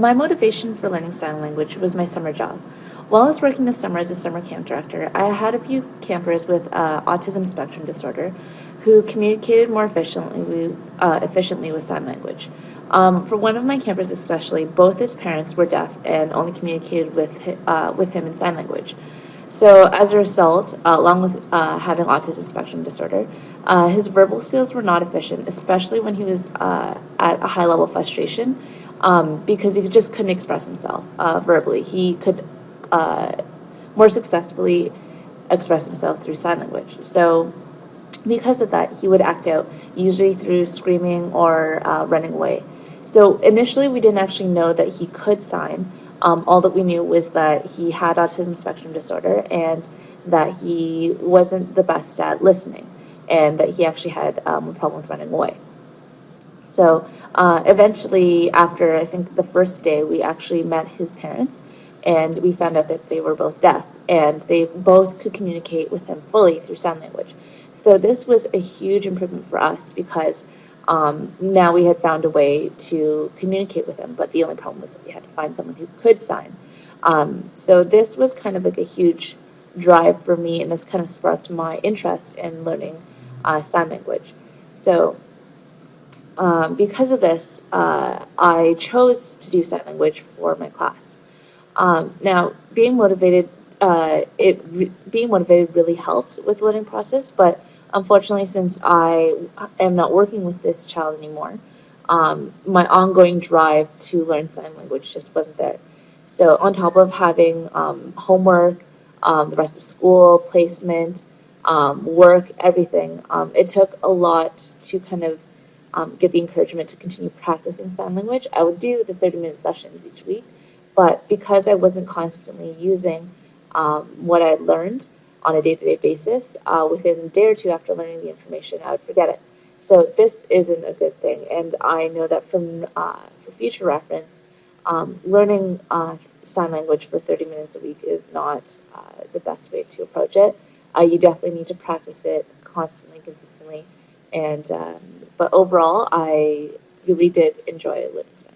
My motivation for learning sign language was my summer job. While I was working this summer as a summer camp director, I had a few campers with autism spectrum disorder who communicated more efficiently with sign language. For one of my campers especially, both his parents were deaf and only communicated with him in sign language. So as a result, along with having autism spectrum disorder, his verbal skills were not efficient, especially when he was at a high level of frustration, because he just couldn't express himself verbally. He could more successfully express himself through sign language. So because of that, he would act out, usually through screaming or running away. So initially, we didn't actually know that he could sign. All that we knew was that he had autism spectrum disorder and that he wasn't the best at listening and that he actually had a problem with running away. So eventually, after I think the first day, we actually met his parents and we found out that they were both deaf and they both could communicate with him fully through sign language. So this was a huge improvement for us because now we had found a way to communicate with him, but the only problem was that we had to find someone who could sign. So this was kind of like a huge drive for me, and this kind of sparked my interest in learning sign language. So because of this, I chose to do sign language for my class. Now, being motivated really helped with the learning process, but unfortunately, since I am not working with this child anymore, my ongoing drive to learn sign language just wasn't there. So, on top of having homework, the rest of school, placement, work, everything, it took a lot to kind of get the encouragement to continue practicing sign language. I would do the 30-minute sessions each week, but because I wasn't constantly using what I learned on a day-to-day basis, within a day or two after learning the information, I would forget it. So this isn't a good thing, and I know that for future reference, learning sign language for 30 minutes a week is not the best way to approach it. You definitely need to practice it constantly, consistently, and but overall, I really did enjoy learning sign